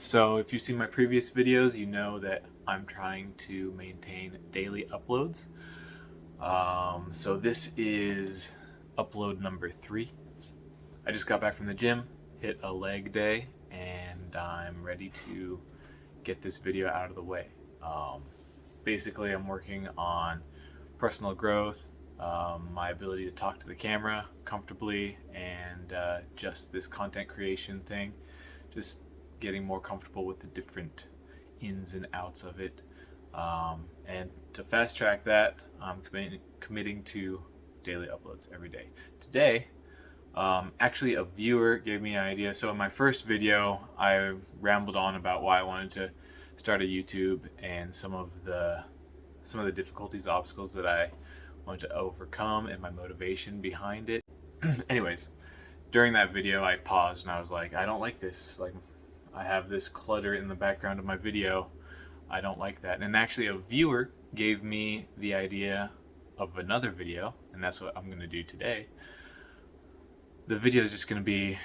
So if you've seen my previous videos, you know that I'm trying to maintain daily uploads. So this is upload number 3. I just got back from the gym, hit a leg day, and I'm ready to get this video out of the way. Basically, I'm working on personal growth, my ability to talk to the camera comfortably, and just this content creation thing. Just getting more comfortable with the different ins and outs of it. And to fast track that, I'm committing to daily uploads every day. Today, actually a viewer gave me an idea. So in my first video, I rambled on about why I wanted to start a YouTube and some of the difficulties, obstacles that I wanted to overcome and my motivation behind it. Anyways, during that video, I paused and I was like, I don't like this. Like, I have this clutter in the background of my video. I don't like that. And actually a viewer gave me the idea of another video, and that's what I'm going to do today. The video is just going to be,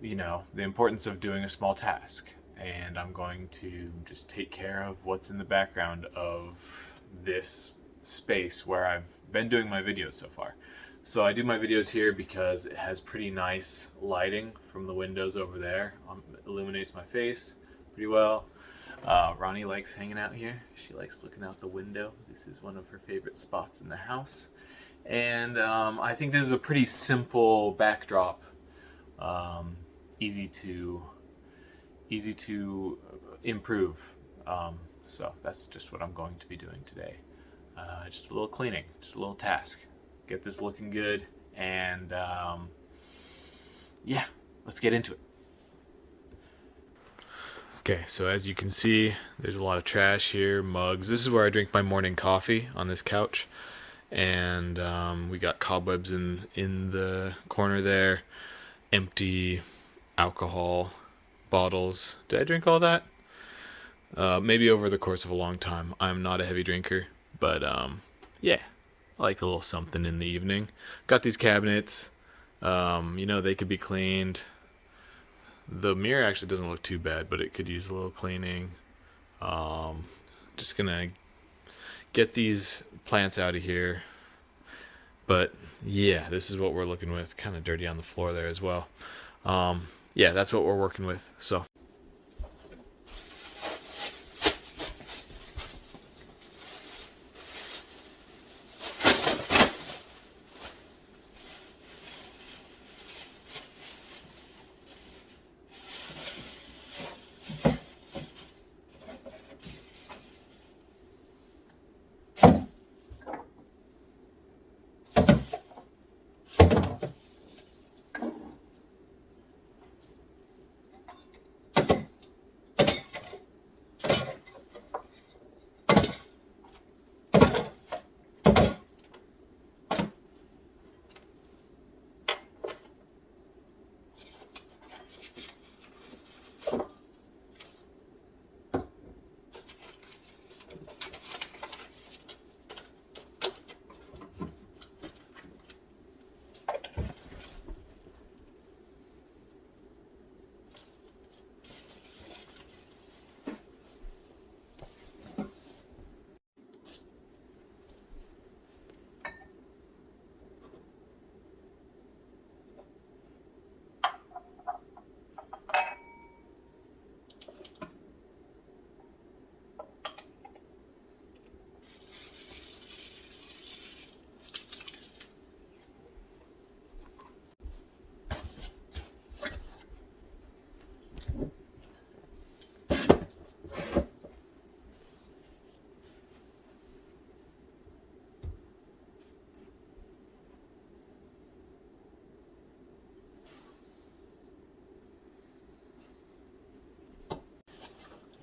the importance of doing a small task. And I'm going to just take care of what's in the background of this space where I've been doing my videos so far. So I do my videos here because it has pretty nice lighting from the windows over there. It illuminates my face pretty well. Ronnie likes hanging out here. She likes looking out the window. This is one of her favorite spots in the house. And I think this is a pretty simple backdrop. Easy to improve. So that's just what I'm going to be doing today. Just a little cleaning, just a little task. Get this looking good, and yeah, let's get into it. Okay, so as you can see, there's a lot of trash here, mugs. This is where I drink my morning coffee, on this couch. And we got cobwebs in the corner there, empty alcohol bottles. Did I drink all that? Maybe over the course of a long time. I'm not a heavy drinker, but yeah, I like a little something in the evening. Got these cabinets. They could be cleaned. The mirror actually doesn't look too bad, but it could use a little cleaning. Just gonna get these plants out of here. But yeah, this is what we're looking with. Kind of dirty on the floor there as well. Yeah, that's what we're working with. So.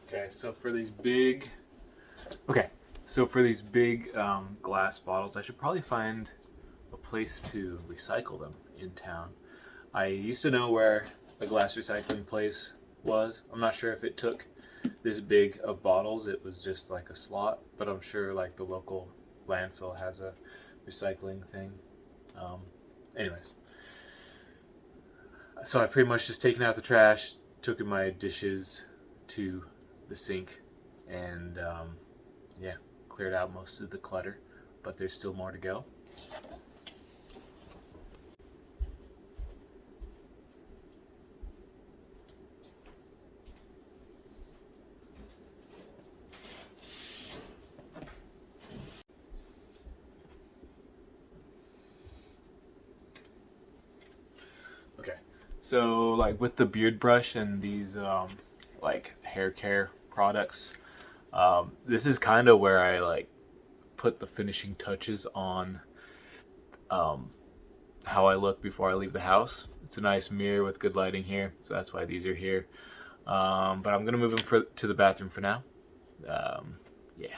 Okay, so for these big glass bottles, I should probably find a place to recycle them in town. I used to know where a glass recycling place was. I'm not sure if it took this big of bottles. It was just like a slot, but I'm sure like the local landfill has a recycling thing. Anyways, so I've pretty much just taken out the trash, took my dishes to the sink and yeah, cleared out most of the clutter, but there's still more to go. Okay, so like with the beard brush and these like hair care products, this is kind of where I like put the finishing touches on how I look before I leave the house. It's a nice mirror with good lighting here, so that's why these are here. But I'm gonna move them to the bathroom for now. Yeah.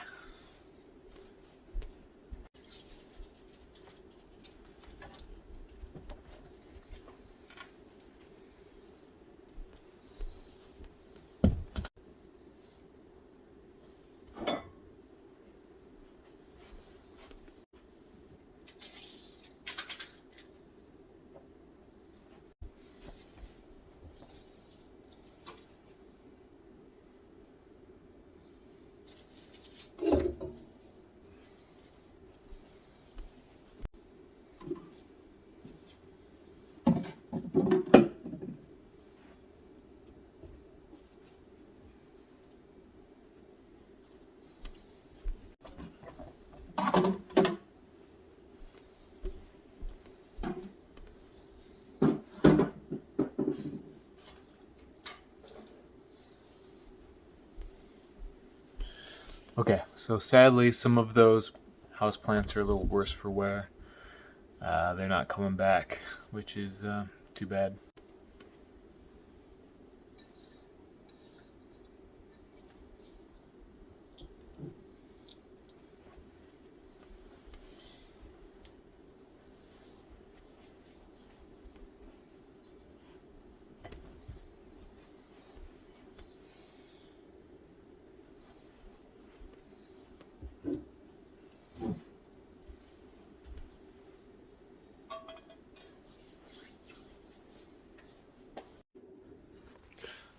Okay, so sadly, some of those houseplants are a little worse for wear. They're not coming back, which is too bad.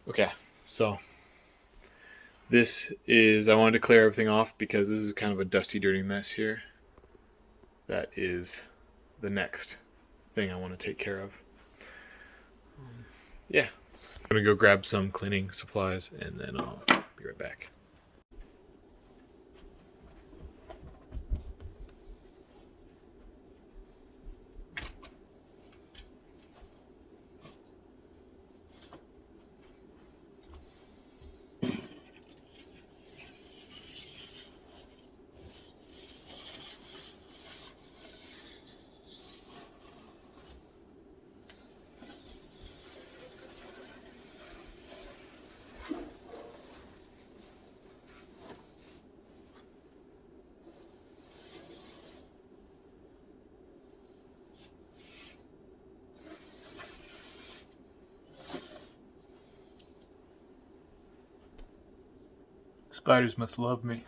Okay, so I wanted to clear everything off because this is kind of a dusty, dirty mess here. That is the next thing I want to take care of. Yeah, so I'm gonna go grab some cleaning supplies and then I'll be right back. Spiders must love me.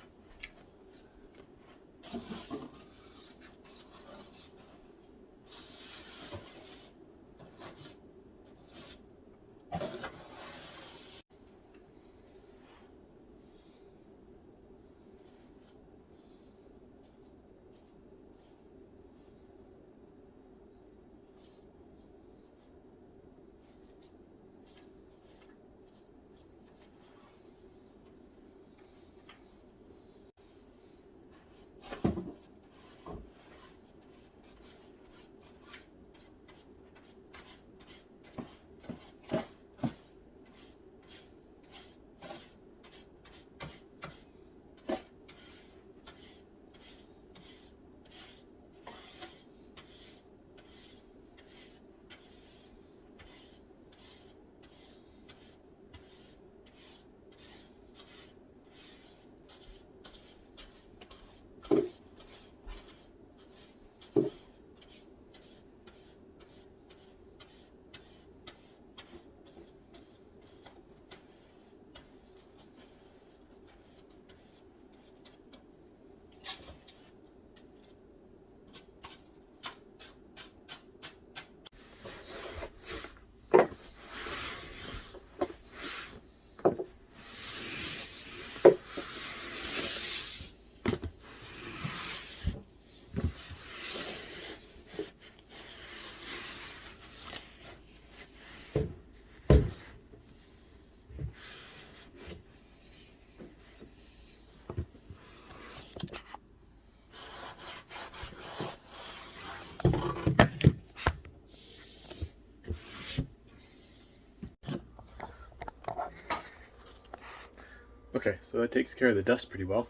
Okay, so that takes care of the dust pretty well.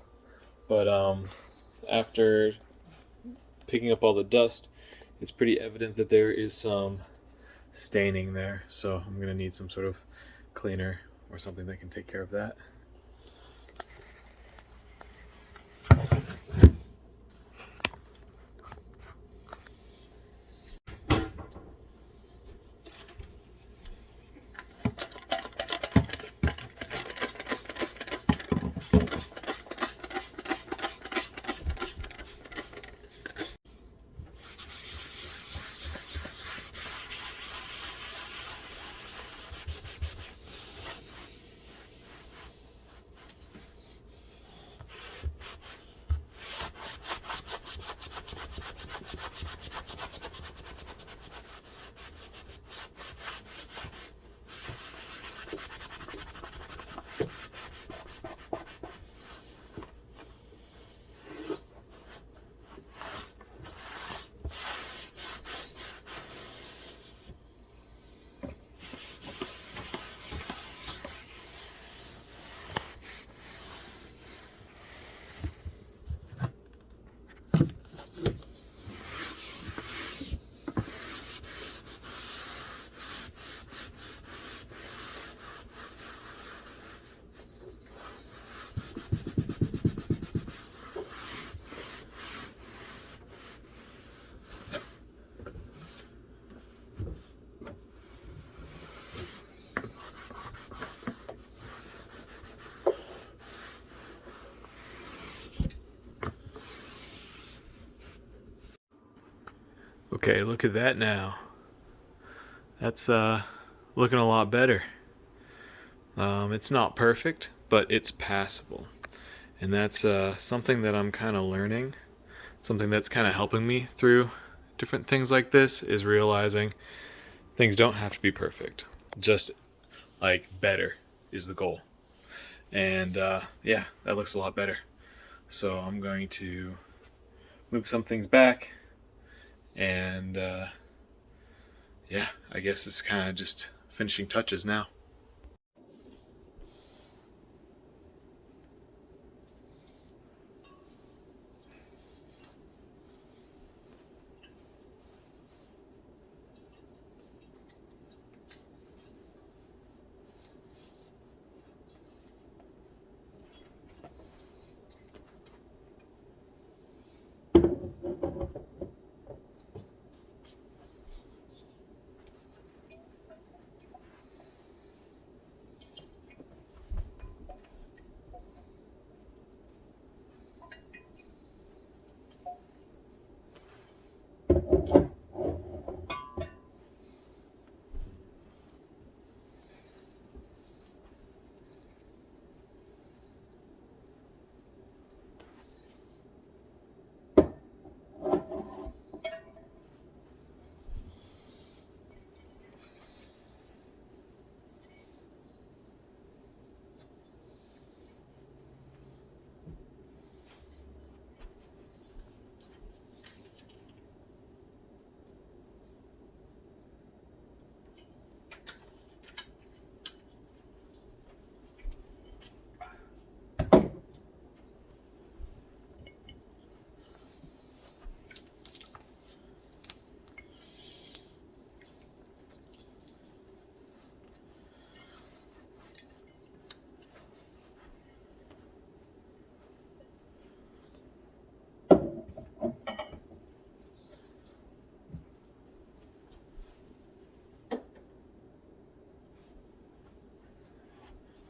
But after picking up all the dust, it's pretty evident that there is some staining there. So I'm gonna need some sort of cleaner or something that can take care of that. Okay, look at that now. That's looking a lot better. It's not perfect, but it's passable. And that's something that I'm kind of learning. Something that's kind of helping me through different things like this is realizing things don't have to be perfect. Just like better is the goal. And yeah, that looks a lot better. So I'm going to move some things back, and yeah, I guess it's kind of just finishing touches now.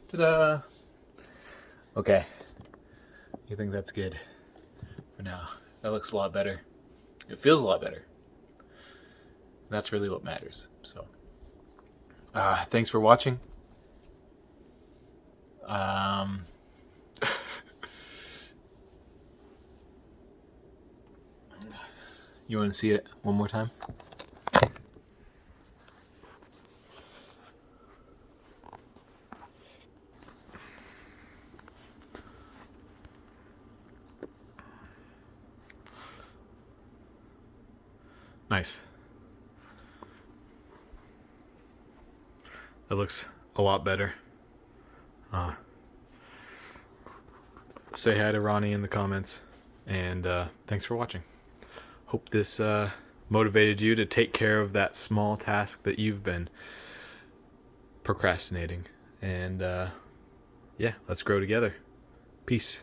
Ta-da! Okay, you think that's good for now. That looks a lot better. It feels a lot better. That's really what matters. So, thanks for watching. Um, you want to see it one more time? Nice. That looks a lot better. say hi to Ronnie in the comments, and thanks for watching. Hope this motivated you to take care of that small task that you've been procrastinating. And yeah, let's grow together. Peace.